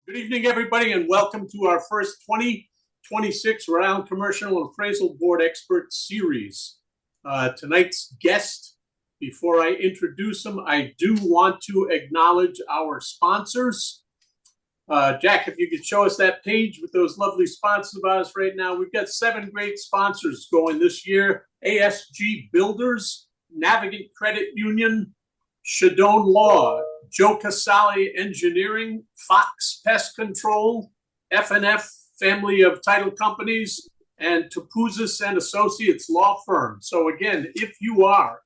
Good evening, everybody, and welcome to our first 2026 Rhode Island Commercial and Appraisal Board Expert Series. Tonight's guest, before I introduce them, I do want to acknowledge our sponsors. Jack, if you could show us that page with those lovely sponsors about us right now. We've got 7 great sponsors going this year. ASG Builders, Navigant Credit Union, Shadone Law, Joe Casale Engineering, Fox Pest Control, F&F Family of Title Companies, and Topuzis and Associates Law Firm. So again, if you are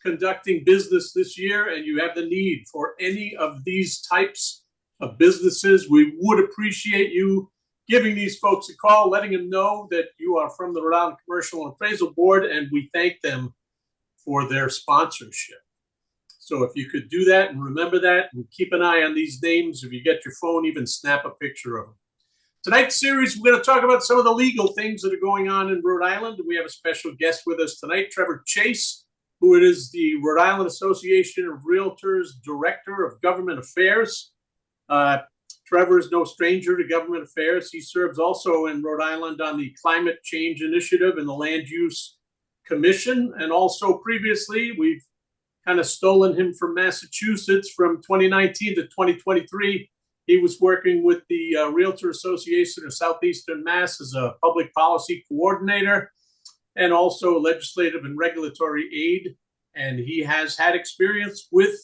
conducting business this year and you have the need for any of these types of businesses, we would appreciate you giving these folks a call, letting them know that you are from the Rhode Island Commercial and Appraisal Board, and we thank them for their sponsorship. So if you could do that and remember that and keep an eye on these names, if you get your phone, even snap a picture of them. Tonight's series, we're going to talk about some of the legal things that are going on in Rhode Island. We have a special guest with us tonight, Trevor Chase, who is the Rhode Island Association of Realtors Director of Government Affairs. Trevor is no stranger to government affairs. He serves also in Rhode Island on the Climate Change Initiative and the Land Use Commission. And also previously, we've kind of stolen him from Massachusetts from 2019 to 2023. He was working with the Realtor Association of Southeastern Mass as a public policy coordinator and also legislative and regulatory aid. And he has had experience with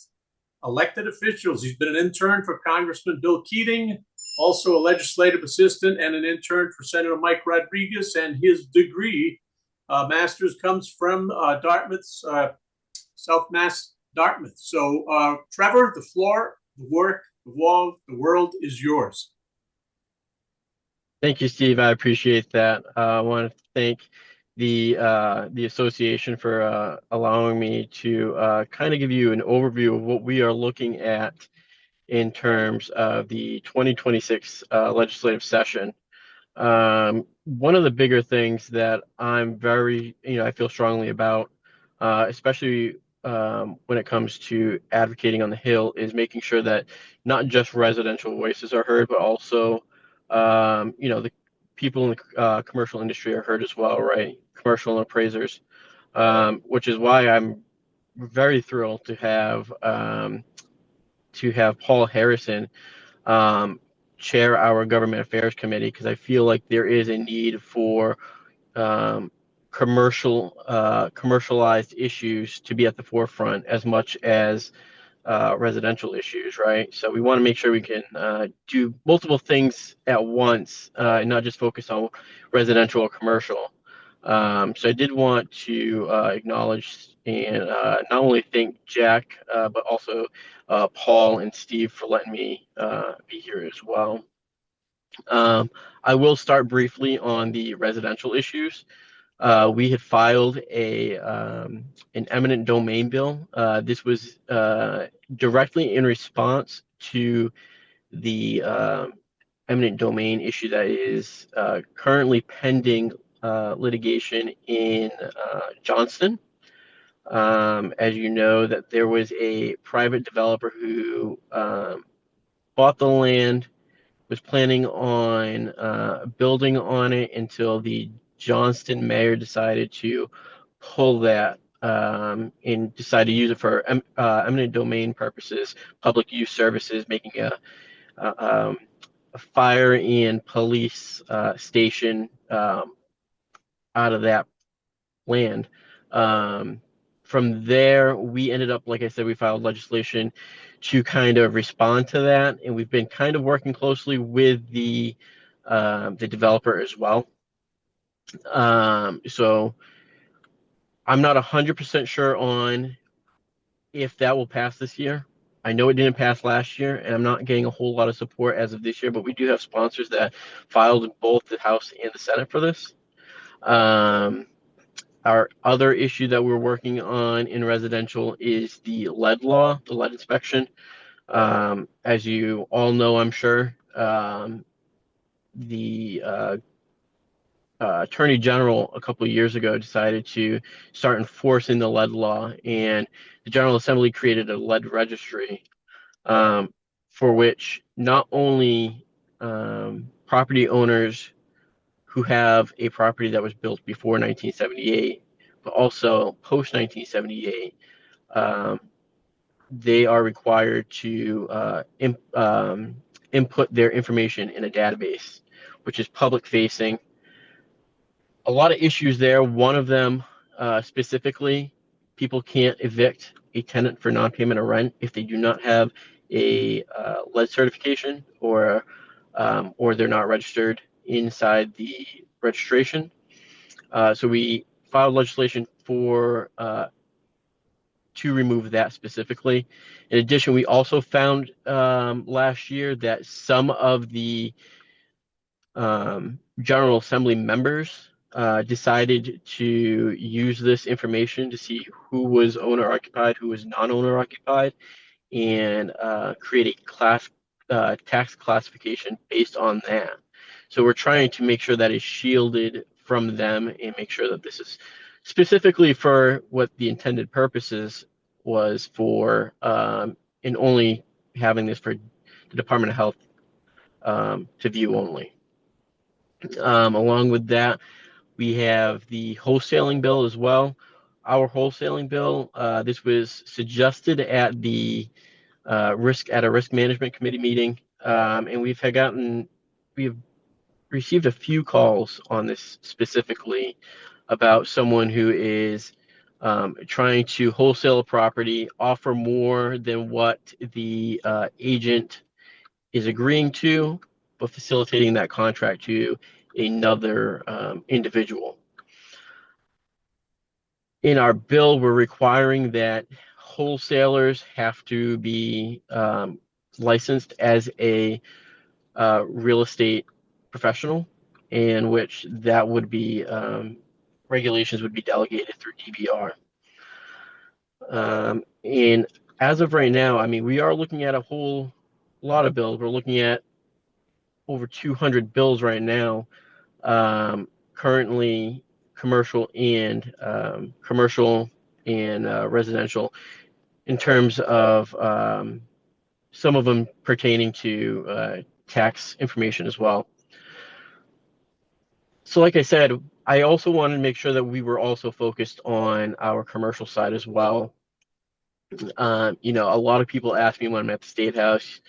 elected officials. He's been an intern for Congressman Bill Keating, also a legislative assistant and an intern for Senator Mike Rodriguez. And his degree, master's, comes from Dartmouth's South Mass, Dartmouth. So, Trevor, the floor, the work, the wall, the world is yours. Thank you, Steve. I appreciate that. I want to thank the association for allowing me to kind of give you an overview of what we are looking at in terms of the 2026 legislative session. One of the bigger things that I'm I feel strongly about, especially when it comes to advocating on the Hill, is making sure that not just residential voices are heard, but also, the people in the commercial industry are heard as well, right? Commercial appraisers, which is why I'm very thrilled to have Paul Harrison chair our Government Affairs Committee, because I feel like there is a need for commercialized issues to be at the forefront as much as residential issues, right? So we want to make sure we can do multiple things at once and not just focus on residential or commercial. So I did want to acknowledge and not only thank Jack, but also Paul and Steve for letting me be here as well. I will start briefly on the residential issues. We had filed an eminent domain bill. This was directly in response to the eminent domain issue that is currently pending litigation in Johnston. As you know, that there was a private developer who bought the land, was planning on building on it until the Johnston mayor decided to pull that and decide to use it for eminent domain purposes, public use services, making a fire and police station out of that land. From there, we ended up, like I said, we filed legislation to kind of respond to that, and we've been kind of working closely with the developer as well. So I'm not 100% sure on if that will pass this year. I know it didn't pass last year, and I'm not getting a whole lot of support as of this year, but we do have sponsors that filed in both the House and the Senate for this. Our other issue that we're working on in residential is the lead law, the lead inspection. As you all know, I'm sure, the Attorney General a couple of years ago decided to start enforcing the lead law, and the General Assembly created a lead registry, for which not only property owners who have a property that was built before 1978, but also post 1978, they are required to input their information in a database, which is public facing. A lot of issues there. One of them specifically, people can't evict a tenant for non-payment of rent if they do not have a lead certification or they're not registered inside the registration. So we filed legislation to remove that specifically. In addition, we also found last year that some of the General Assembly members decided to use this information to see who was owner occupied, who was non-owner occupied, and create a tax classification based on that. So we're trying to make sure that is shielded from them and make sure that this is specifically for what the intended purposes was for, and only having this for the Department of Health to view only. Along with that, we have the wholesaling bill as well. Our wholesaling bill, this was suggested at the a risk management committee meeting, and we've received a few calls on this specifically about someone who is trying to wholesale a property, offer more than what the agent is agreeing to, but facilitating that contract to another individual. In our bill, we're requiring that wholesalers have to be licensed as a real estate professional, in which that would be regulations would be delegated through DBR. And as of right now, I mean, we are looking at a whole lot of bills. We're looking at over 200 bills right now, currently commercial and residential, in terms of some of them pertaining to tax information as well. So like I said, I also wanted to make sure that we were also focused on our commercial side as well. A lot of people ask me when I'm at the State House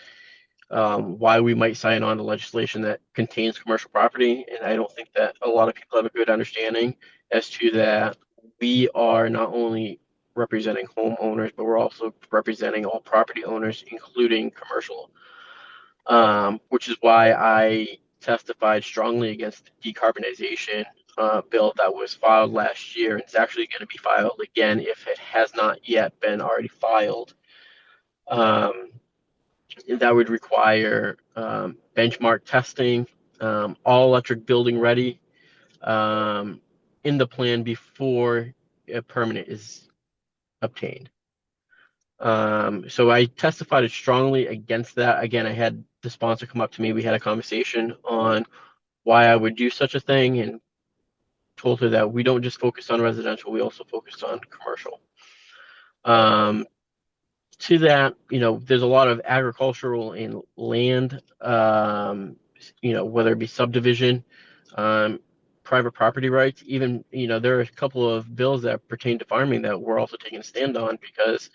why we might sign on to legislation that contains commercial property, and I don't think that a lot of people have a good understanding as to that. We are not only representing homeowners, but we're also representing all property owners, including commercial, which is why I testified strongly against the decarbonization bill that was filed last year. It's actually going to be filed again if it has not yet been already filed. That would require benchmark testing, all electric building ready in the plan before a permit is obtained. So I testified strongly against that. Again, I had the sponsor come up to me. We had a conversation on why I would do such a thing, and told her that we don't just focus on residential, we also focus on commercial. To that, there's a lot of agricultural and land, whether it be subdivision, private property rights, even, there are a couple of bills that pertain to farming that we're also taking a stand on, because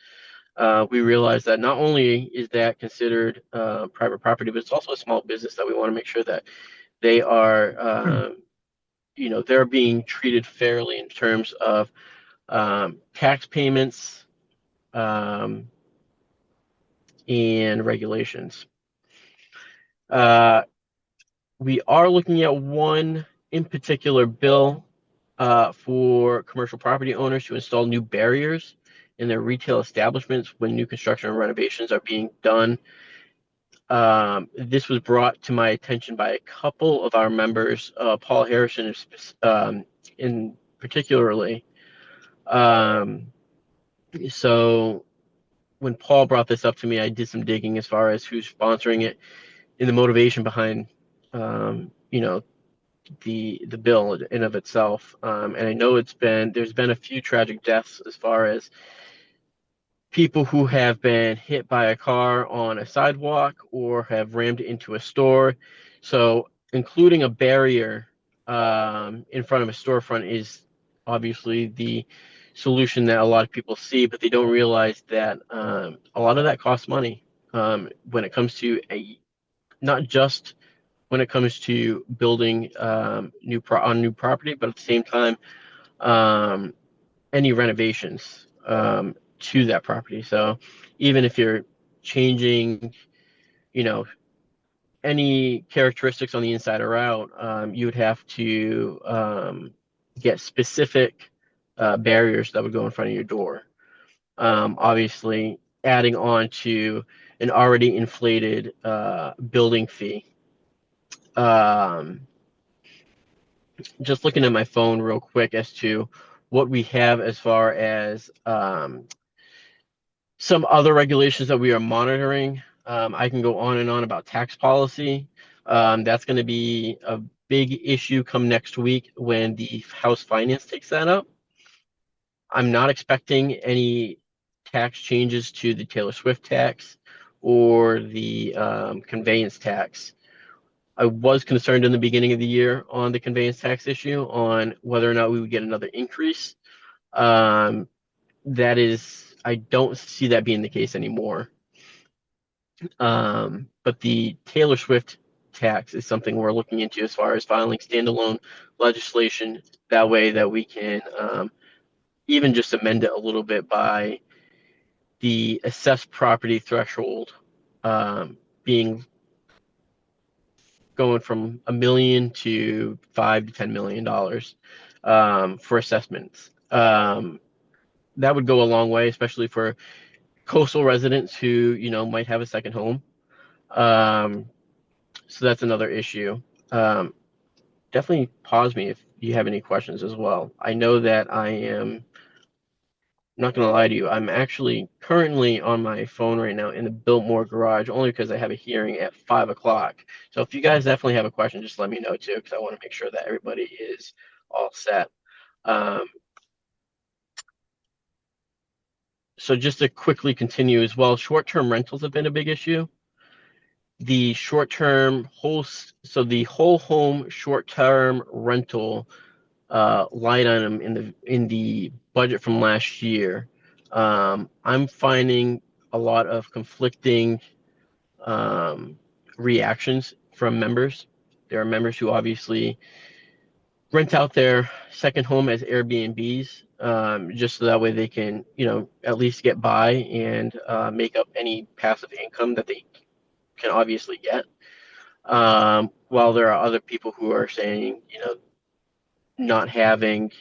we realize that not only is that considered private property, but it's also a small business that we want to make sure that they are, they're being treated fairly in terms of tax payments and regulations. We are looking at one in particular bill for commercial property owners to install new barriers in their retail establishments when new construction and renovations are being done. This was brought to my attention by a couple of our members, Paul Harrison in particularly. So when Paul brought this up to me, I did some digging as far as who's sponsoring it and the motivation behind, the bill in of itself. And I know there's been a few tragic deaths as far as people who have been hit by a car on a sidewalk or have rammed into a store. So including a barrier in front of a storefront is obviously the solution that a lot of people see, but they don't realize that a lot of that costs money when it comes to not just when it comes to building on new property, but at the same time, um, any renovations to that property. So even if you're changing, you know, any characteristics on the inside or out, you would have to get specific barriers that would go in front of your door. Obviously, adding on to an already inflated building fee. Um, just looking at my phone real quick as to what we have as far as some other regulations that we are monitoring. I can go on and on about tax policy. That's going to be a big issue come next week when the House Finance takes that up. I'm not expecting any tax changes to the Taylor Swift tax or the conveyance tax. I was concerned in the beginning of the year on the conveyance tax issue on whether or not we would get another increase. Um, I don't see that being the case anymore. But the Taylor Swift tax is something we're looking into as far as filing standalone legislation. That way that we can even just amend it a little bit by the assessed property threshold being going from $1 million to $5 to $10 million for assessments. That would go a long way, especially for coastal residents who might have a second home. So that's another issue. Definitely pause me if you have any questions as well. I know that I am not going to lie to you. I'm actually currently on my phone right now in the Biltmore garage only because I have a hearing at 5 o'clock. So if you guys definitely have a question, just let me know too, because I want to make sure that everybody is all set. Um, so just to quickly continue as well, short-term rentals have been a big issue. The the whole home short-term rental line item in the budget from last year, I'm finding a lot of conflicting reactions from members. There are members who obviously rent out their second home as Airbnbs, just so that way they can, at least get by and make up any passive income that they can obviously get. While there are other people who are saying, not having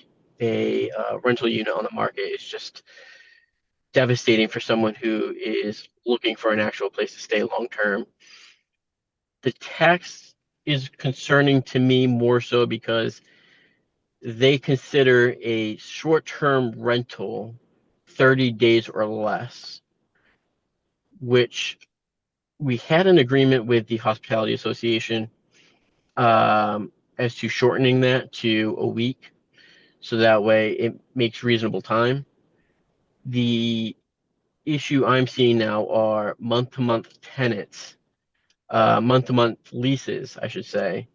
a rental unit on the market is just devastating for someone who is looking for an actual place to stay long term. The tax is concerning to me more so because they consider a short term rental 30 days or less, which we had an agreement with the Hospitality Association as to shortening that to a week. So that way it makes reasonable time. The issue I'm seeing now are month-to-month tenants, month-to-month leases, I should say,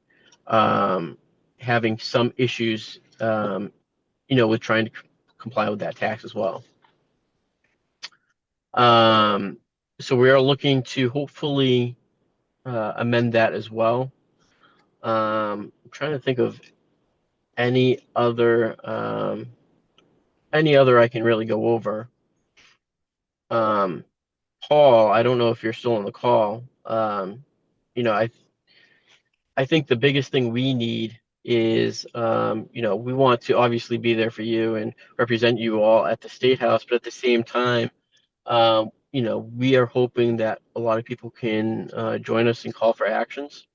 having some issues, with trying to comply with that tax as well. So we are looking to hopefully amend that as well. I'm trying to think of any other I can really go over. Paul, I don't know if you're still on the call. You know, I think the biggest thing we need is, we want to obviously be there for you and represent you all at the State House, but at the same time, we are hoping that a lot of people can join us and call for actions,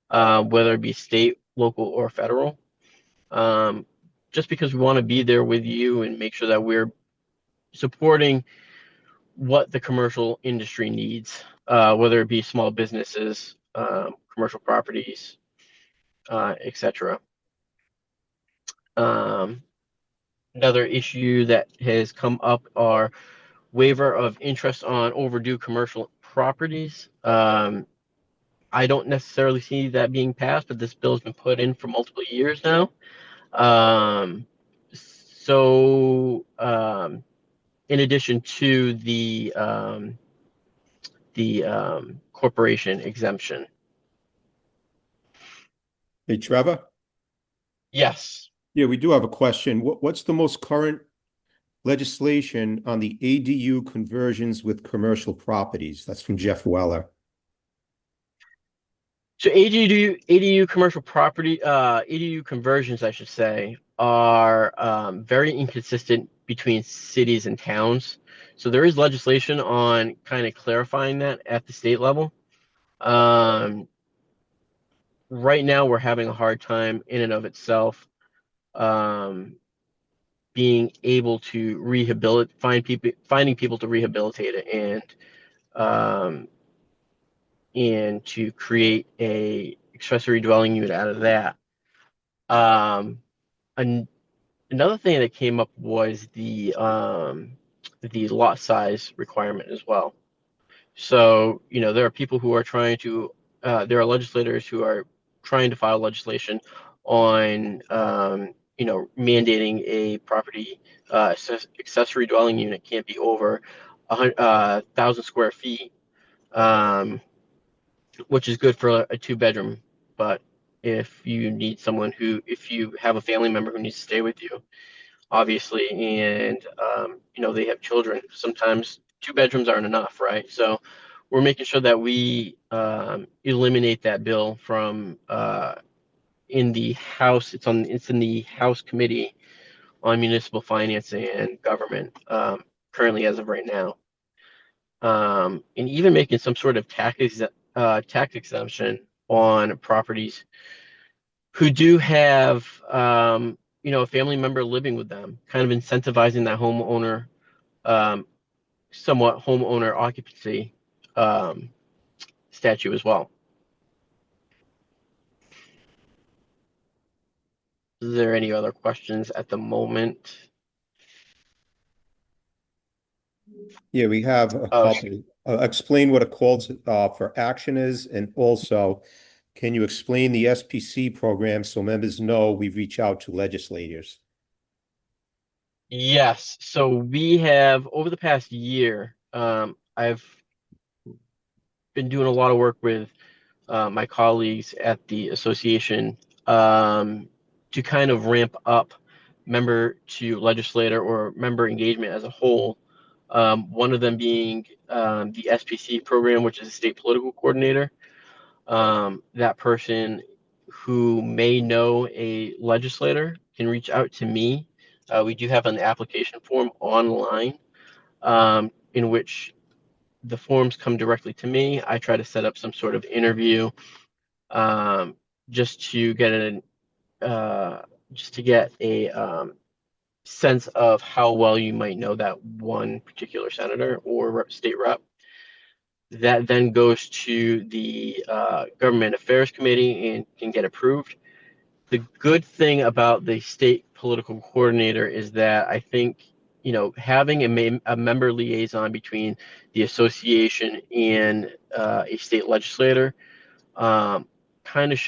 whether it be state, local, or federal. Just because we want to be there with you and make sure that we're supporting what the commercial industry needs, whether it be small businesses, commercial properties, etc. Another issue that has come up are waiver of interest on overdue commercial properties. I don't necessarily see that being passed, but this bill has been put in for multiple years now. In addition to the corporation exemption. Hey, Trevor? Yes. Yeah, we do have a question. What's the most current legislation on the ADU conversions with commercial properties? That's from Jeff Weller. So ADU commercial property, ADU conversions, I should say, are very inconsistent between cities and towns. So there is legislation on kind of clarifying that at the state level. Right now, we're having a hard time in and of itself being able to finding people to rehabilitate it and to create a accessory dwelling unit out of that. Another thing that came up was the lot size requirement as well. So, there are people who are there are legislators who are trying to file legislation on, mandating a property accessory dwelling unit can't be over 1,000 square feet, which is good for a two-bedroom. But if you have a family member who needs to stay with you, obviously, and they have children, sometimes two bedrooms aren't enough, right? So we're making sure that we eliminate that bill from in the House. It's in the House Committee on Municipal Finance and Government currently as of right now, and even making some sort of tax exemption on properties who do have a family member living with them, kind of incentivizing that homeowner, somewhat homeowner occupancy statute as well. Is there any other questions at the moment? Yeah, we have a couple. Explain what a call for action is, and also, can you explain the SPC program so members know we reach out to legislators? Yes. So we have, over the past year, I've been doing a lot of work with my colleagues at the association to kind of ramp up member to legislator or member engagement as a whole. One of them being the SPC program, which is a state political coordinator. That person who may know a legislator can reach out to me. We do have an application form online in which the forms come directly to me. I try to set up some sort of interview just to get a sense of how well you might know that one particular senator or state rep. That then goes to the Government Affairs Committee and can get approved. The good thing about the state political coordinator is that I think, having a member liaison between the association and a state legislator kind of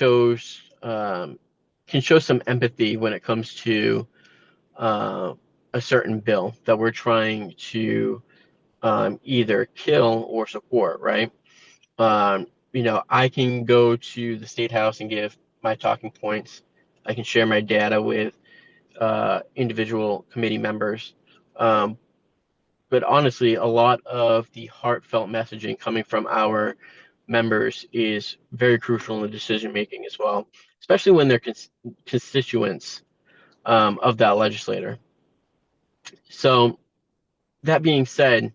can show some empathy when it comes to a certain bill that we're trying to either kill or support, right? I can go to the state house and give my talking points. I can share my data with individual committee members. But honestly, a lot of the heartfelt messaging coming from our members is very crucial in the decision making as well, especially when they're constituents of that legislator. So that being said,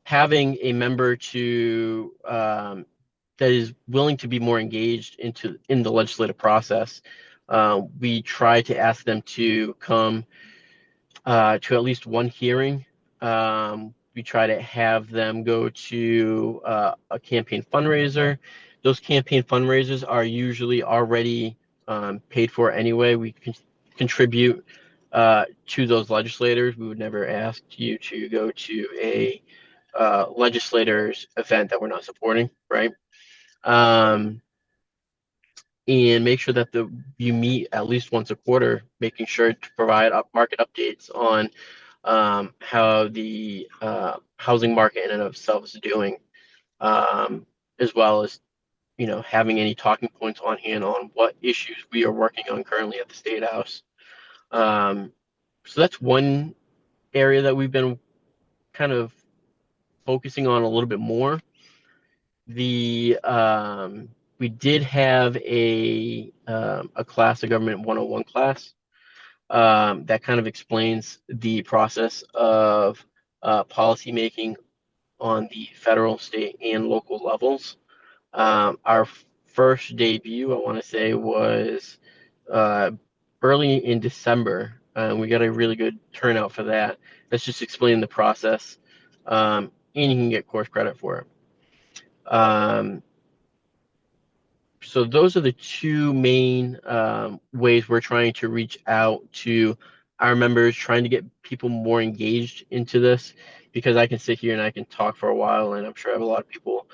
having a member that is willing to be more engaged in the legislative process, we try to ask them to come to at least one hearing. We try to have them go to a campaign fundraiser. Those campaign fundraisers are usually already paid for anyway. We contribute to those legislators. We would never ask you to go to a legislators event that we're not supporting, right? And make sure that you meet at least once a quarter, making sure to provide market updates on how the housing market in and of itself is doing, as well as having any talking points on hand on what issues we are working on currently at the State House. So that's one area that we've been kind of focusing on a little bit more. We did have a class, a government 101 class, that kind of explains the process of policy making on the federal, state, and local levels. Our first debut, I want to say, was early in December. We got a really good turnout for that. Let's just explain the process, and you can get course credit for it. So those are the two main ways we're trying to reach out to our members, trying to get people more engaged into this, because I can sit here and I can talk for a while, and I'm sure I have a lot of people,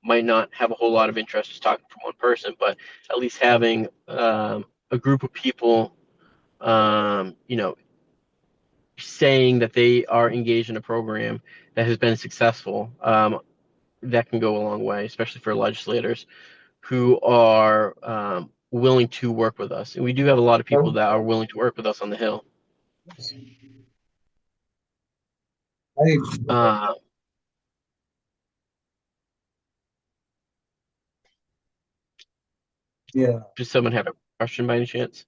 might not have a whole lot of interest just talking from one person, but at least having a group of people, saying that they are engaged in a program that has been successful, that can go a long way, especially for legislators who are willing to work with us. And we do have a lot of people that are willing to work with us on the Hill. Yeah, Does someone have a question by any chance?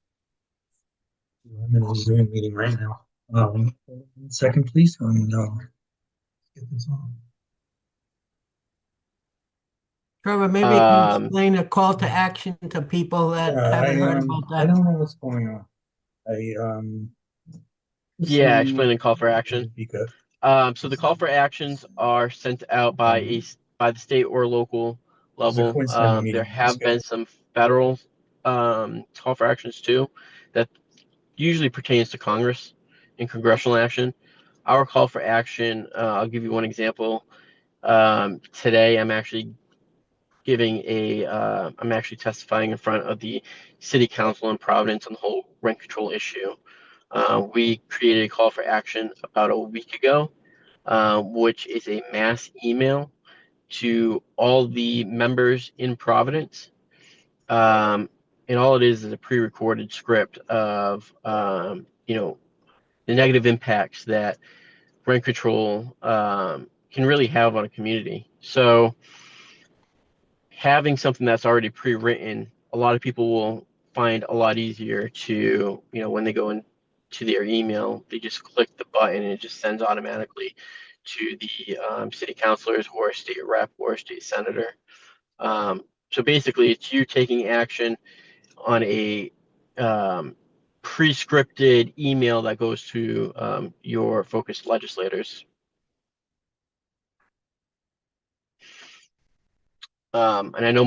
I'm in a Zoom meeting right now. 1 second, please. Get this on. Trevor, maybe you can explain a call to action to people that haven't heard about I that. don't know what's going on. Yeah, explaining call for action. Be good. So the call for actions are sent out by the state or local level. There have been some federal call for actions too, that usually pertains to Congress and congressional action. Our call for action, I'll give you one example. Today, I'm actually I'm actually testifying in front of the City Council in Providence on the whole rent control issue. We created a call for action about a week ago, which is a mass email to all the members in Providence. And all it is a pre-recorded script of, the negative impacts that rent control can really have on a community. So having something that's already pre-written, a lot of people will find a lot easier to, when they go into their email, they just click the button and it just sends automatically to the city councilors or a state rep or a state senator. So basically, it's you taking action on a pre-scripted email that goes to your focused legislators. And I know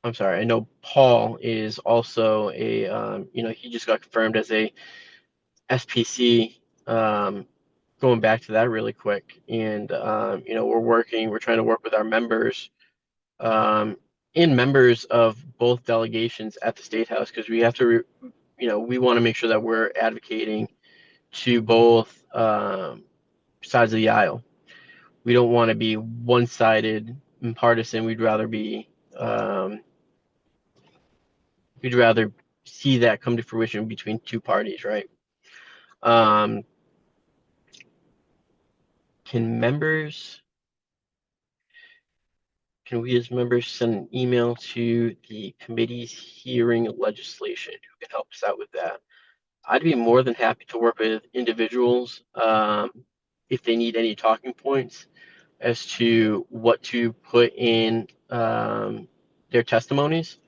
I know Paul is also he just got confirmed as a SPC. Going back to that really quick, and we're trying to work with our members, and members of both delegations at the State House, because we have to, we want to make sure that we're advocating to both sides of the aisle. We don't want to be one-sided and partisan. We'd rather see that come to fruition between two parties, right? Can we as members send an email to the committees hearing legislation who can help us out with that? I'd be more than happy to work with individuals if they need any talking points as to what to put in their testimonies.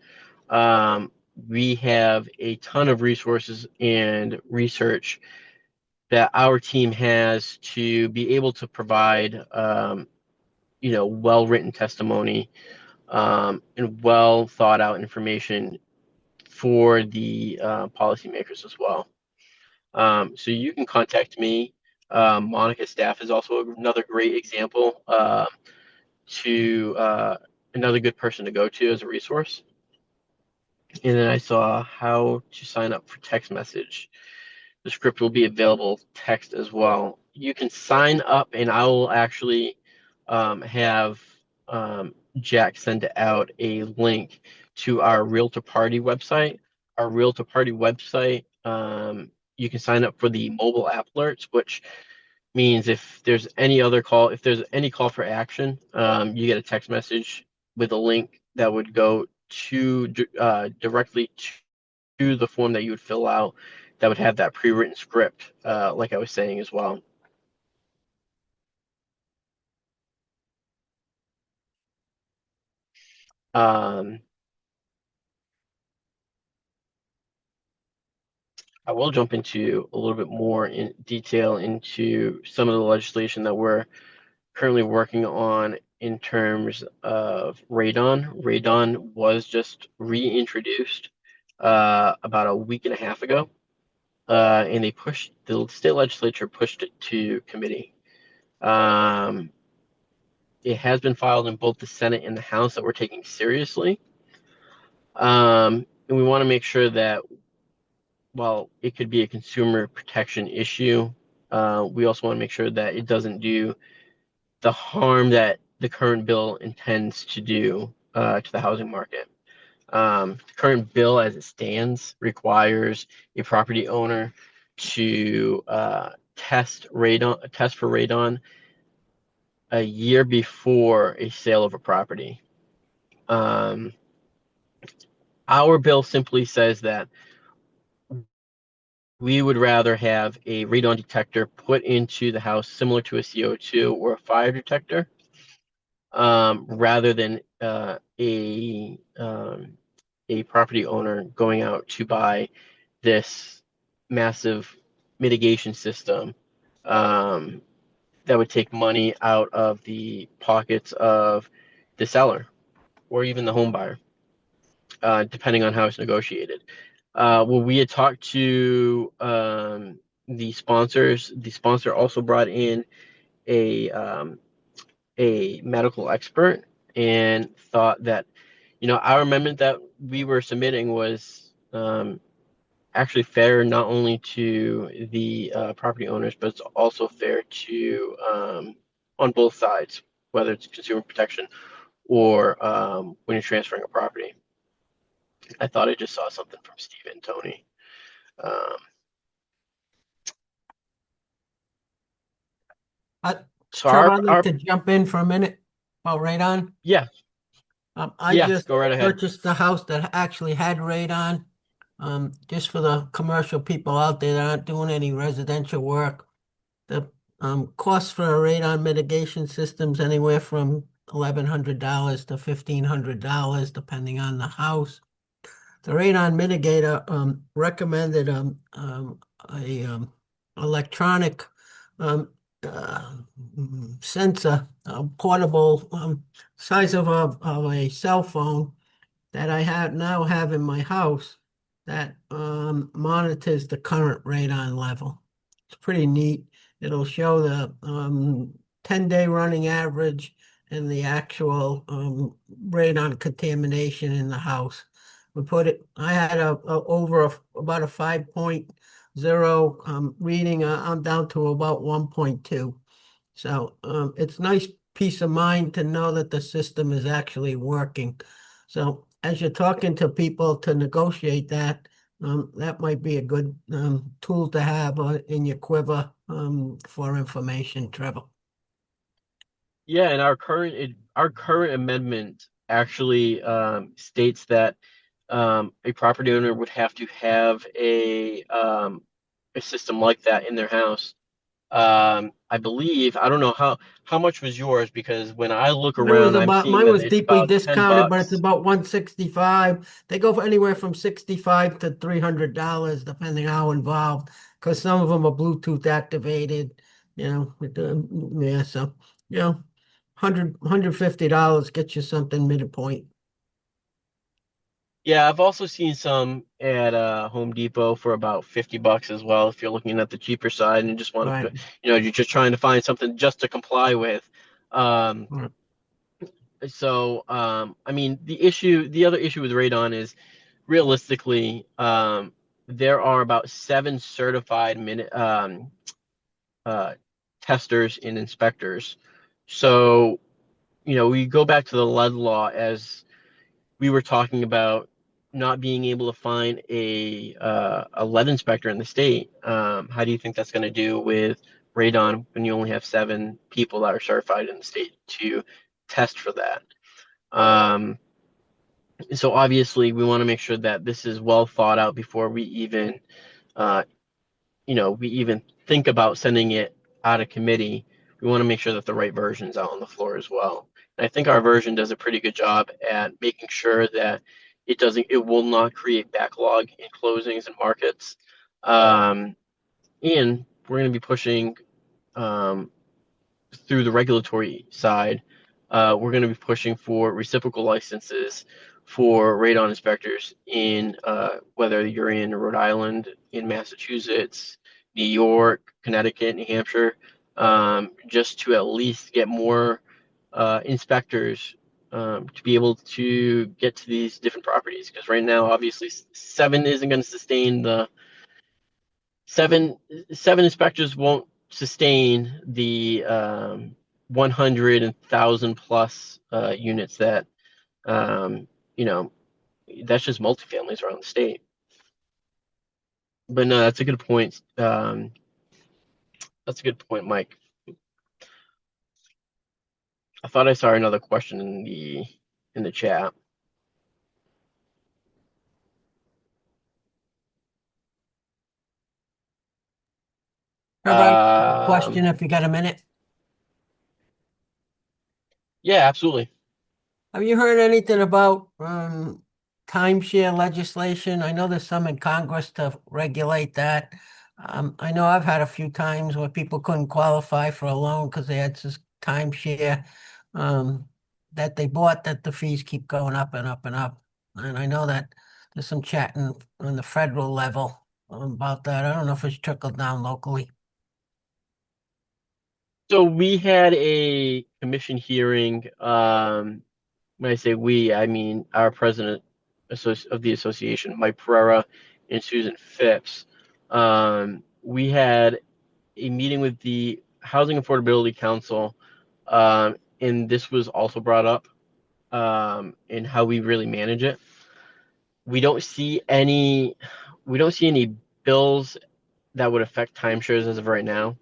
We have a ton of resources and research that our team has to be able to provide well-written testimony and well thought out information for the policymakers as well. So you can contact me. Monica's staff is also another great example to another good person to go to as a resource. And then I saw how to sign up for text message. The script will be available text as well. You can sign up, and I will actually have Jack send out a link to our Realtor Party website. Our Realtor Party website, you can sign up for the mobile app alerts, which means if there's any call for action, you get a text message with a link that would go to directly to the form that you would fill out that would have that pre-written script, like I was saying as well. I will jump into a little bit more in detail into some of the legislation that we're currently working on in terms of radon. Radon was just reintroduced about a week and a half ago, and the state legislature pushed it to committee. It has been filed in both the Senate and the House that we're taking seriously. And we want to make sure that while it could be a consumer protection issue, we also want to make sure that it doesn't do the harm that the current bill intends to do to the housing market. The current bill as it stands requires a property owner to test for radon a year before a sale of a property. Our bill simply says that we would rather have a radon detector put into the house similar to a CO2 or a fire detector, rather than a property owner going out to buy this massive mitigation system that would take money out of the pockets of the seller or even the home buyer, depending on how it's negotiated. When we had talked to the sponsors, the sponsor also brought in a medical expert and thought that, our amendment that we were submitting was actually fair not only to the property owners, but it's also fair to on both sides, whether it's consumer protection or when you're transferring a property. I thought I just saw something from Steve and Tony. Trevor, I'd like to jump in for a minute about radon. Yeah. I just go right ahead. purchased a house that actually had radon. Just for the commercial people out there that aren't doing any residential work. The cost for a radon mitigation system's anywhere from $1,100 to $1,500, depending on the house. The radon mitigator recommended a electronic sensor, portable, size of a cell phone that I now have in my house that monitors the current radon level. It's pretty neat. It'll show the 10-day running average and the actual radon contamination in the house. I had about a 5.0 reading. I'm down to about 1.2. So it's nice peace of mind to know that the system is actually working. So as you're talking to people to negotiate that, that might be a good tool to have in your quiver for information, Trevor. Yeah, and our current amendment actually states that a property owner would have to have a system like that in their house. I believe, I don't know how much was yours, because when I look around, mine was deeply discounted, but it's $10. about $165. They go for anywhere from $65 to $300, depending how involved, because some of them are Bluetooth activated, so, $150 gets you something midpoint. Yeah, I've also seen some at Home Depot for about $50 as well. If you're looking at the cheaper side and just want Right. to, you're just trying to find something just to comply with. Um, Right. I mean, the other issue with radon is realistically, there are about 7 certified uh, testers and inspectors. So, we go back to the lead law as we were talking about not being able to find a lead inspector in the state. How do you think that's going to do with radon when you only have 7 people that are certified in the state to test for that? So obviously, we want to make sure that this is well thought out before uh, we even think about sending it out of committee. We want to make sure that the right version's out on the floor as well. And I think our version does a pretty good job at making sure that it will not create backlog in closings and markets. And we're going to be pushing um, through the regulatory side. We're going to be pushing for reciprocal licenses for radon inspectors in whether you're in Rhode Island, in Massachusetts, New York, Connecticut, New Hampshire, just to at least get more inspectors to be able to get to these different properties. Because right now, obviously, 7 isn't going to sustain the seven inspectors won't sustain the 100,000 plus units that you know that's just multifamilies around the state. But no, that's a good point. That's a good point, Mike. I thought I saw another question in the chat. Everybody, question if you got a minute. Yeah, absolutely. Have you heard anything about timeshare legislation? I know there's some in Congress to regulate that. I know I've had a few times where people couldn't qualify for a loan because they had this timeshare um, that they bought that the fees keep going up and up and up. And I know that there's some chatting on the federal level about that. I don't know if it's trickled down locally. So we had a commission hearing. When I say we, I mean our president of the association, Mike Pereira, and Susan Phipps. We had a meeting with the Housing Affordability Council, and this was also brought up in how we really manage it. We don't see any bills that would affect timeshares as of right now.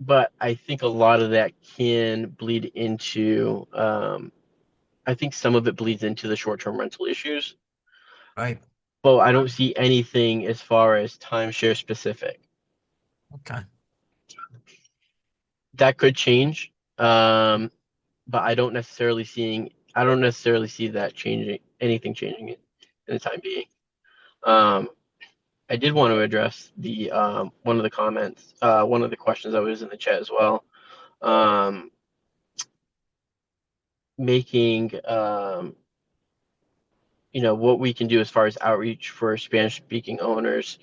But I think a lot of that can bleed into I think some of it bleeds into the short-term rental issues, Right. but I don't see anything as far as timeshare specific. Okay. That could change, but I don't necessarily see that changing, anything changing in the time being. I did want to address the one of the comments, one of the questions that was in the chat as well. Making what we can do as far as outreach for Spanish speaking owners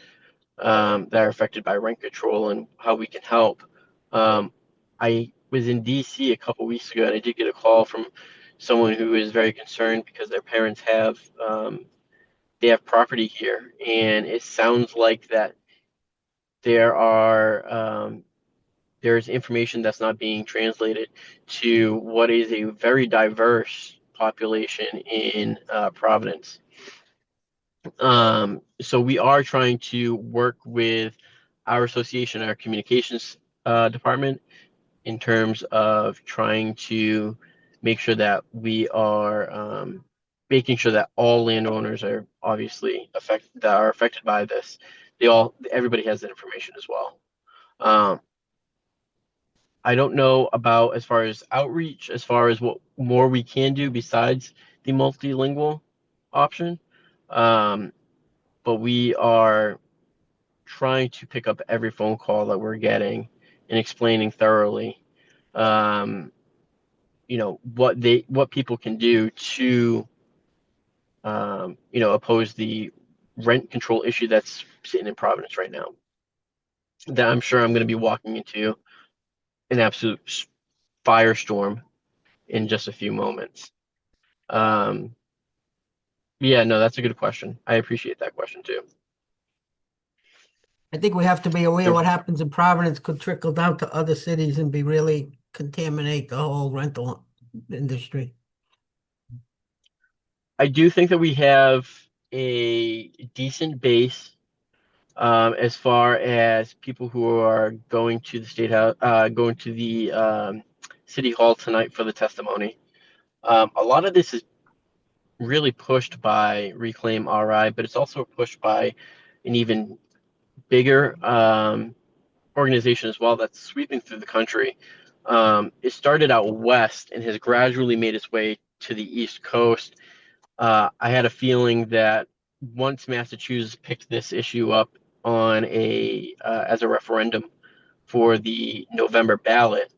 that are affected by rent control and how we can help. I was in DC a couple weeks ago and I did get a call from someone who is very concerned because their parents have they have property here, and it sounds like that there are there's information that's not being translated to what is a very diverse population in Providence. So we are trying to work with our association, our communications department, in terms of trying to make sure that we are making sure that all landowners are obviously affected by this. Everybody has that information as well. I don't know about as far as outreach, as far as what more we can do besides the multilingual option. But we are trying to pick up every phone call that we're getting and explaining thoroughly, what people can do to oppose the rent control issue that's sitting in Providence right now. That I'm sure I'm going to be walking into an absolute firestorm in just a few moments. Yeah, no, that's a good question. I appreciate that question too. I think we have to be aware what happens in Providence could trickle down to other cities and really contaminate the whole rental industry. I do think that we have a decent base as far as people who are going to the state house, going to the city hall tonight for the testimony. A lot of this is really pushed by Reclaim RI, but it's also pushed by an even bigger organization as well that's sweeping through the country. It started out west and has gradually made its way to the East Coast. I had a feeling that once Massachusetts picked this issue up on as a referendum for the November ballot,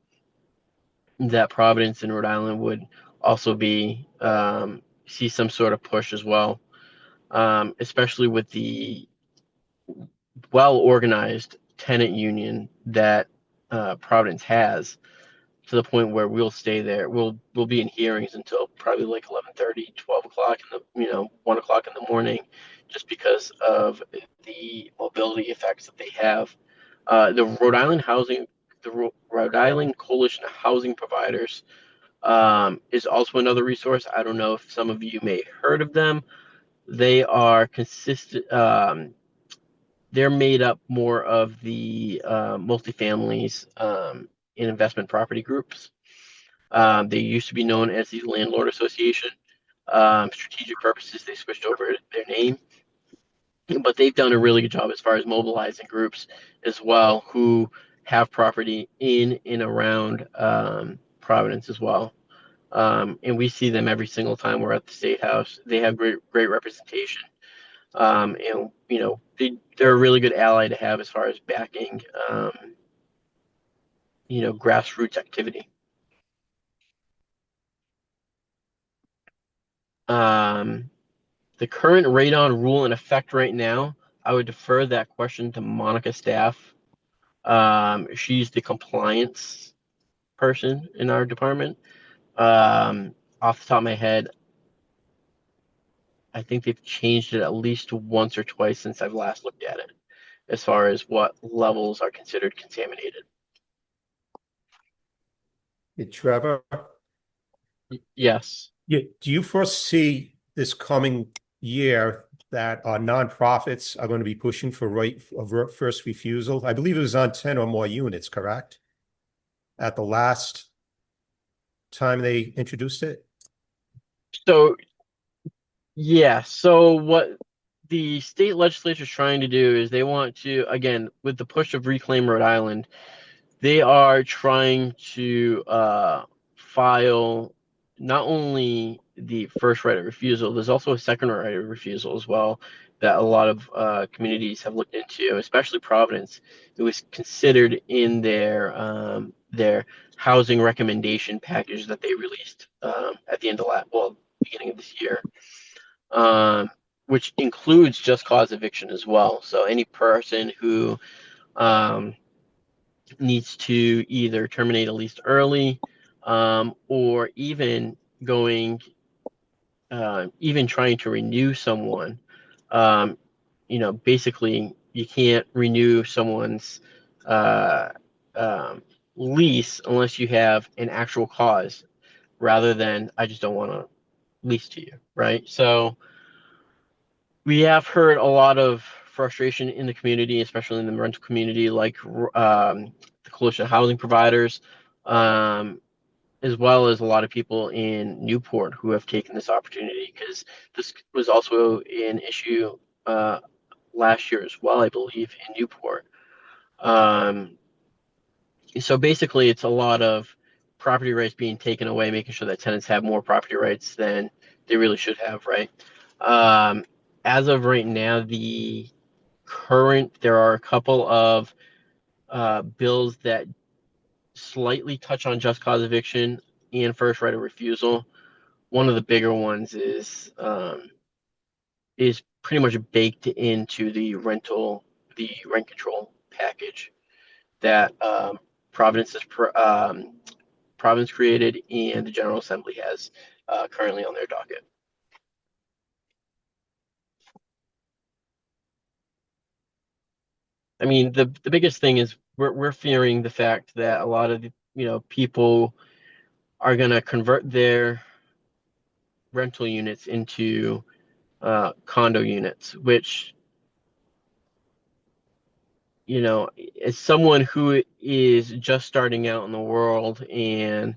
that Providence and Rhode Island would also be see some sort of push as well, especially with the well-organized tenant union that Providence has, to the point where we'll stay there. We'll be in hearings until probably like 11:30, 12 o'clock in the 1 o'clock in the morning, just because of the mobility effects that they have. The Rhode Island Coalition of Housing Providers is also another resource. I don't know if some of you may have heard of them. They are consistent. They're made up more of the multifamilies and investment property groups. They used to be known as the Landlord Association. Strategic purposes, they switched over their name. But they've done a really good job as far as mobilizing groups as well who have property in and around Providence as well. And we see them every single time we're at the State House. They have great representation. And they're a really good ally to have as far as backing grassroots activity. The current radon rule in effect right now, I would defer that question to Monica's staff. She's the compliance person in our department. Off the top of my head, I think they've changed it at least once or twice since I've last looked at it, as far as what levels are considered contaminated. Hey, Trevor? Yes. Yeah, do you foresee this coming year that nonprofits are going to be pushing for right of first refusal? I believe it was on 10 or more units, correct? At the last time they introduced it? So, yeah. So what the state legislature is trying to do is they want to, again, with the push of Reclaim Rhode Island, they are trying to file not only the first right of refusal, there's also a second right of refusal as well that a lot of communities have looked into, especially Providence. It was considered in their housing recommendation package that they released at the end of beginning of this year, which includes just cause eviction as well. So any person who needs to either terminate a lease early, or even trying to renew someone. Basically, you can't renew someone's lease unless you have an actual cause, rather than I just don't want to lease to you, right? So we have heard a lot of frustration in the community, especially in the rental community, like the Coalition of Housing Providers, as well as a lot of people in Newport who have taken this opportunity, because this was also an issue last year as well, I believe, in Newport. So basically, it's a lot of property rights being taken away, making sure that tenants have more property rights than they really should have, right? As of right now, there are a couple of bills that slightly touch on just cause eviction and first right of refusal. One of the bigger ones is is pretty much baked into the rent control package that Providence created and the General Assembly has currently on their docket. I mean, the biggest thing is we're fearing the fact that a lot of people are going to convert their rental units into condo units, which, as someone who is just starting out in the world and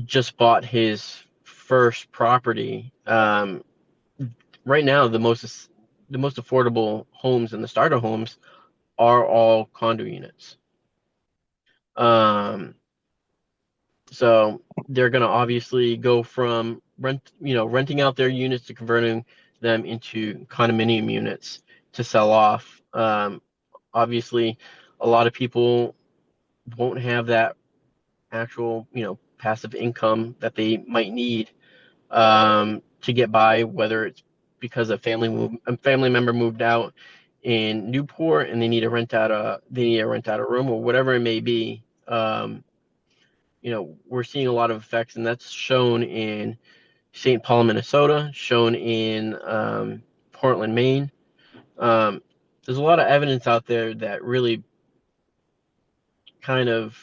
just bought his first property, right now the most affordable homes and the starter homes are all condo units. So they're going to obviously go from renting out their units to converting them into condominium units to sell off. Obviously, a lot of people won't have that actual, passive income that they might need to get by, whether it's because a family member moved out in Newport and they need to rent out a room or whatever it may be. We're seeing a lot of effects, and that's shown in St. Paul, Minnesota, shown in Portland, Maine. There's a lot of evidence out there that really kind of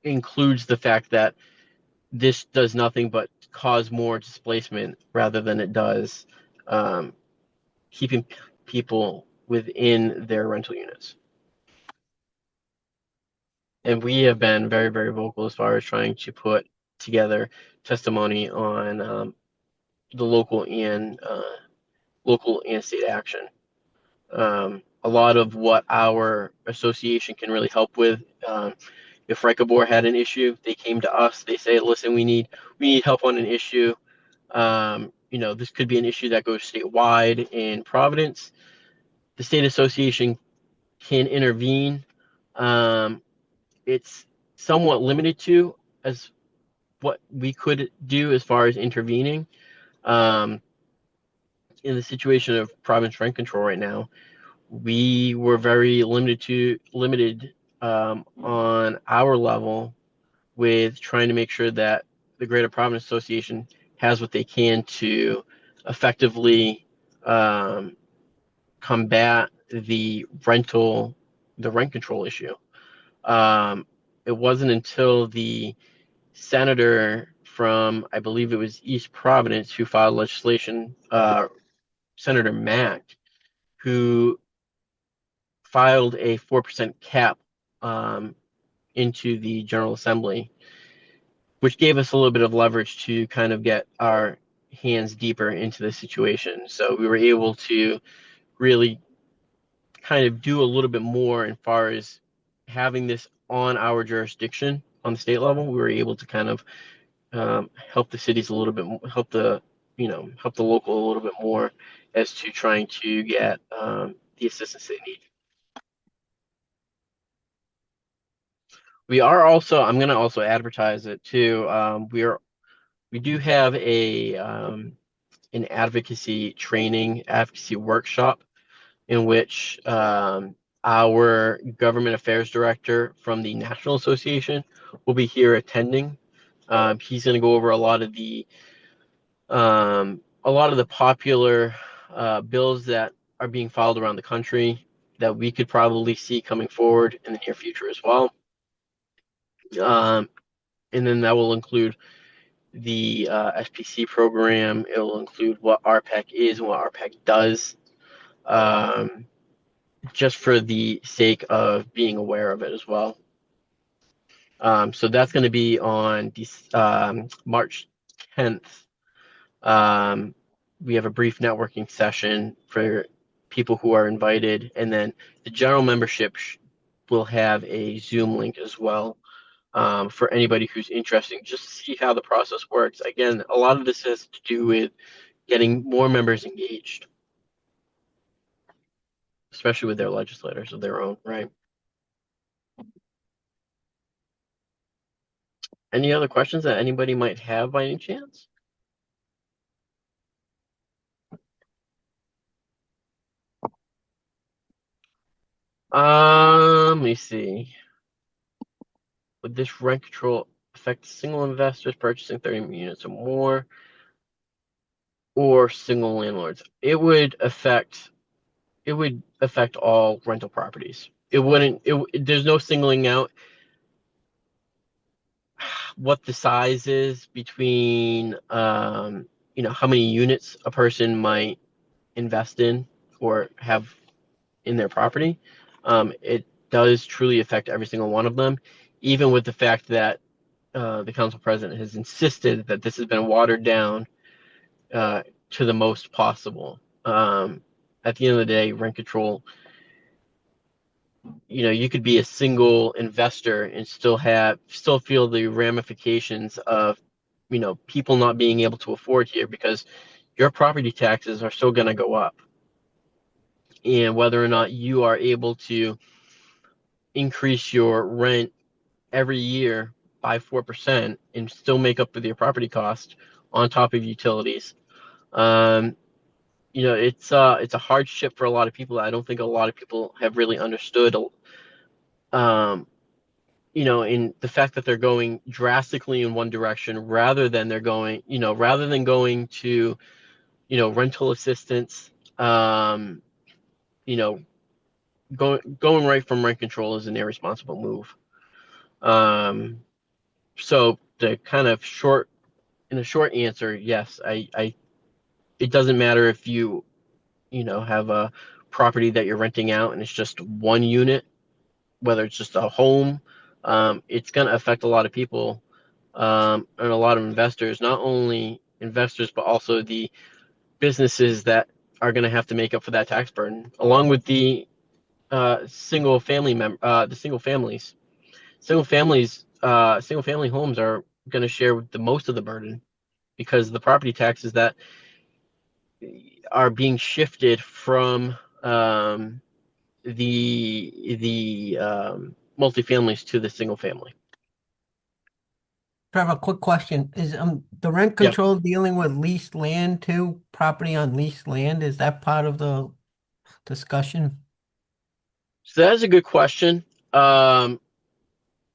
includes the fact that this does nothing but cause more displacement rather than it does keeping people within their rental units. And we have been very, very vocal as far as trying to put together testimony on the local and state action. A lot of what our association can really help with. If Ricobor had an issue, they came to us. They say, "Listen, we need help on an issue. This could be an issue that goes statewide in Providence. The state association can intervene. It's somewhat limited to as what we could do as far as intervening. In the situation of Providence rent control right now, we were very limited on our level with trying to make sure that the Greater Providence Association has what they can to effectively combat the rent control issue. It wasn't until the senator from, I believe it was East Providence, who filed legislation, Senator Mack, who filed a 4% cap into the General Assembly, which gave us a little bit of leverage to kind of get our hands deeper into the situation. So we were able to really kind of do a little bit more as far as having this on our jurisdiction on the state level. We were able to kind of help the cities a little bit, help the local a little bit more as to trying to get the assistance they need. I'm going to also advertise it too. We do have an advocacy workshop in which our government affairs director from the National Association will be here attending. He's going to go over a lot of the popular bills that are being filed around the country that we could probably see coming forward in the near future as well. And then that will include the SPC program. It will include what RPEC is and what RPEC does, just for the sake of being aware of it as well. So that's going to be on March 10th. We have a brief networking session for people who are invited, and then the general membership will have a Zoom link as well. For anybody who's interested, just to see how the process works. Again, a lot of this has to do with getting more members engaged, especially with their legislators of their own, right? Any other questions that anybody might have by any chance? Let me see. Would this rent control affect single investors purchasing 30 units or more, or single landlords? It would affect all rental properties. It wouldn't. There's no singling out what the size is between how many units a person might invest in or have in their property. It does truly affect every single one of them, even with the fact that the council president has insisted that this has been watered down to the most possible. At the end of the day, rent control, you could be a single investor and still feel the ramifications of, people not being able to afford here because your property taxes are still going to go up. And whether or not you are able to increase your rent every year by 4% and still make up for your property cost on top of utilities. It's a hardship for a lot of people. I don't think a lot of people have really understood. In the fact that they're going drastically in one direction rather than going to, rental assistance, you know, going right from rent control is an irresponsible move. So the kind of short answer, yes, it doesn't matter if you have a property that you're renting out and it's just one unit, whether it's just a home. It's going to affect a lot of people, and a lot of investors, not only investors, but also the businesses that are going to have to make up for that tax burden, along with the single families. Single family homes are going to share the most of the burden because the property taxes that are being shifted from the multifamilies to the single family. Trevor, quick question. Is the rent Yeah. control dealing with leased land too? Property on leased land? Is that part of the discussion? So that is a good question.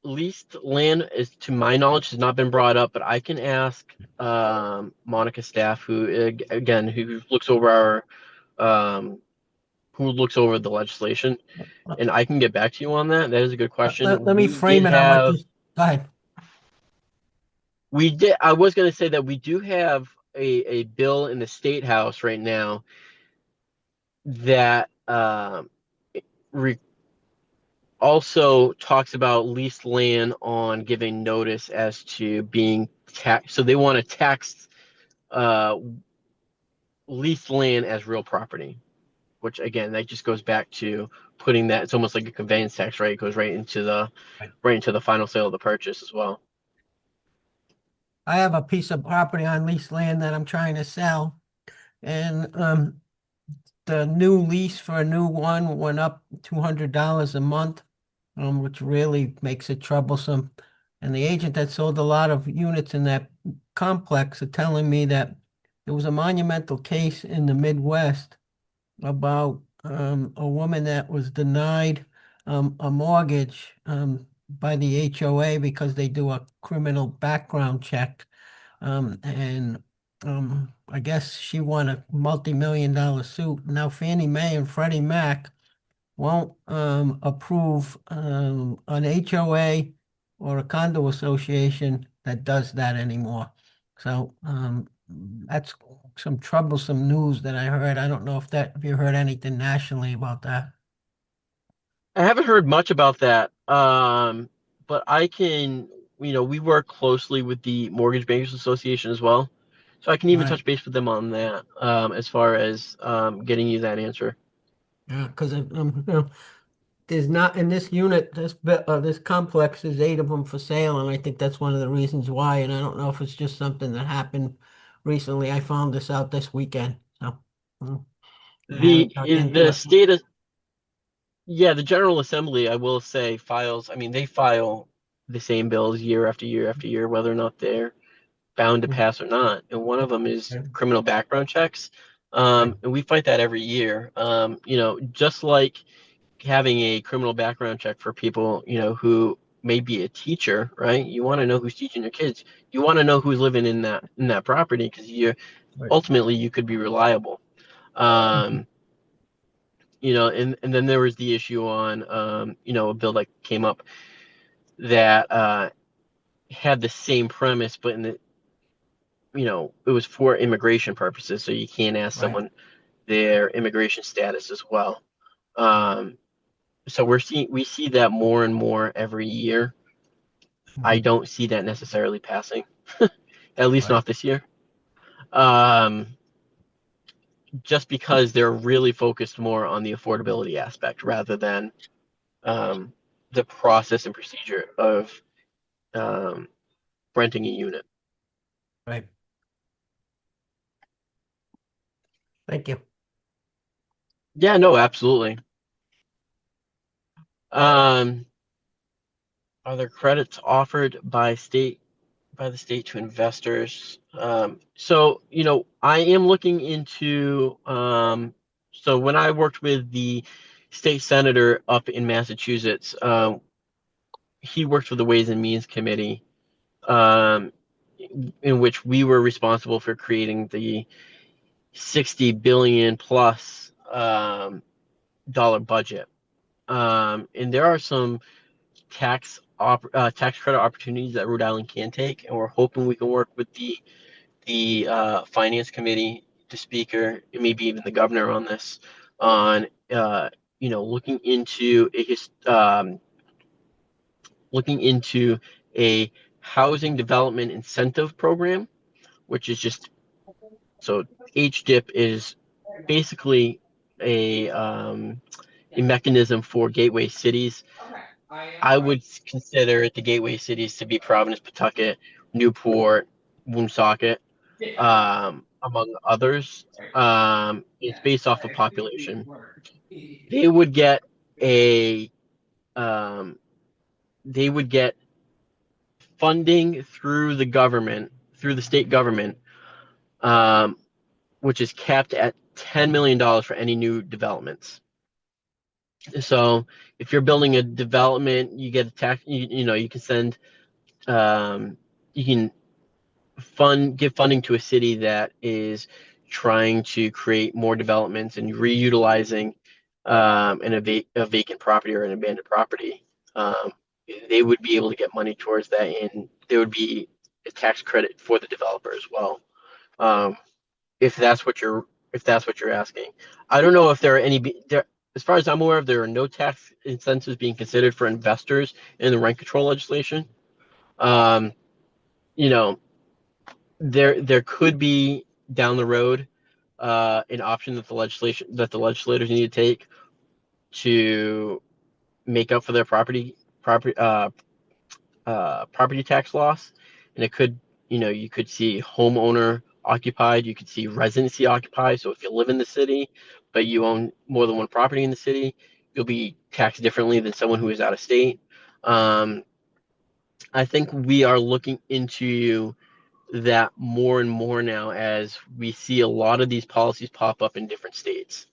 Leased land, is, to my knowledge, has not been brought up, but I can ask Monica's staff, who looks over the legislation, and I can get back to you on that. That is a good question. Let me frame it. Go ahead. I was going to say that we do have a bill in the State House right now that also talks about leased land on giving notice as to being taxed. So they want to tax leased land as real property, which again, that just goes back to putting that. It's almost like a conveyance tax, right? It goes right into the final sale of the purchase as well. I have a piece of property on leased land that I'm trying to sell, and the new lease for a new one went up $200 a month, which really makes it troublesome. And the agent that sold a lot of units in that complex are telling me that there was a monumental case in the Midwest about a woman that was denied a mortgage by the HOA because they do a criminal background check. And I guess she won a multi-million-dollar suit. Now Fannie Mae and Freddie Mac won't approve an HOA or a condo association that does that anymore. So that's some troublesome news that I heard. I don't know if you heard anything nationally about that. I haven't heard much about that, but I can, we work closely with the Mortgage Bankers Association as well, so I can even Right. touch base with them on that, as far as getting you that answer. Yeah, because there's not in this unit, this complex, there's 8 of them for sale, and I think that's one of the reasons why. And I don't know if it's just something that happened recently. I found this out this weekend, so I haven't dug into The it. state of the General Assembly, I will say, files. I mean, they file the same bills year after year after year, whether or not they're bound to pass or not. And one of them is criminal background checks, and we fight that every year. Just like having a criminal background check for people, who may be a teacher, right? You want to know who's teaching your kids. You want to know who's living in that property, because ultimately you could be reliable. And then there was the issue on, a bill that came up that had the same premise, but it was for immigration purposes, so you can't ask someone their immigration status as well. So we see that more and more every year. I don't see that necessarily passing, at least not this year. Just because they're really focused more on the affordability aspect rather than the process and procedure of renting a unit. Right. Thank you. Yeah, no, absolutely. Are there credits offered by the state to investors? So I am looking into. So when I worked with the state senator up in Massachusetts, he worked for the Ways and Means Committee, in which we were responsible for creating the $60 billion plus dollar budget. And there are some tax credit opportunities that Rhode Island can take, and we're hoping we can work with the finance committee, the speaker, and maybe even the governor on this, on looking into a housing development incentive program, which is just so HDIP is basically a mechanism for gateway cities. I would consider the gateway cities to be Providence, Pawtucket, Newport, Woonsocket, among others. It's based off of population. They would get funding through the state government, which is capped at $10 million for any new developments. So if you're building a development, you get a tax. You can send, you can give funding to a city that is trying to create more developments and reutilizing a vacant property or an abandoned property. They would be able to get money towards that, and there would be a tax credit for the developer as well. If that's what you're asking. I don't know if there are any there. As far as I'm aware of, there are no tax incentives being considered for investors in the rent control legislation. There could be down the road an option that the legislators need to take to make up for their property tax loss, and it could you could see homeowner occupied, you could see residency occupied. So if you live in the city but you own more than one property in the city, you'll be taxed differently than someone who is out of state. I think we are looking into that more and more now as we see a lot of these policies pop up in different states.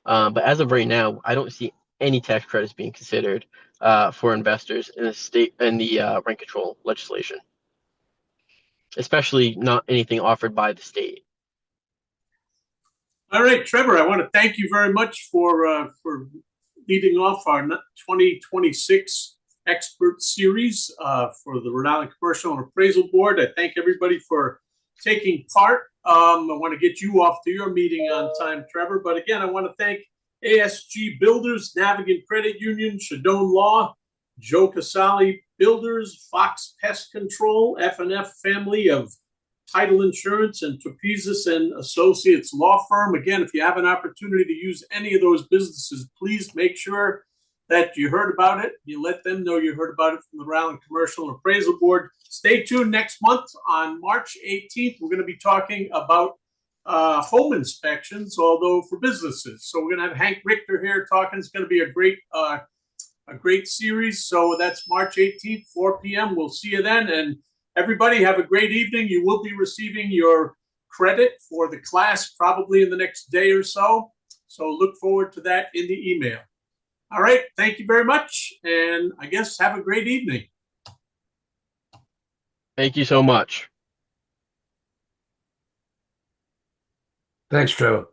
But as of right now, I don't see any tax credits being considered for investors in the rent control legislation, especially not anything offered by the state. All right, Trevor, I want to thank you very much for leading off our 2026 expert series for the Rhode Island Commercial and Appraisal Board. I thank everybody for taking part. I want to get you off to your meeting on time, Trevor. But again, I want to thank ASG Builders, Navigant Credit Union, Shadone Law, Joe Casali Builders, Fox Pest Control, F&F Family of Title Insurance, and Trapezis and Associates Law Firm. Again, if you have an opportunity to use any of those businesses, please make sure that you heard about it. You let them know you heard about it from the Rhode Island Commercial and Appraisal Board. Stay tuned next month on March 18th. We're going to be talking about home inspections, although for businesses. So we're going to have Hank Richter here talking. It's going to be a great series. So that's March 18th, 4 p.m. We'll see you then. And everybody have a great evening. You will be receiving your credit for the class probably in the next day or so. So look forward to that in the email. All right, thank you very much, and I guess have a great evening. Thank you so much. Thanks, Trevor.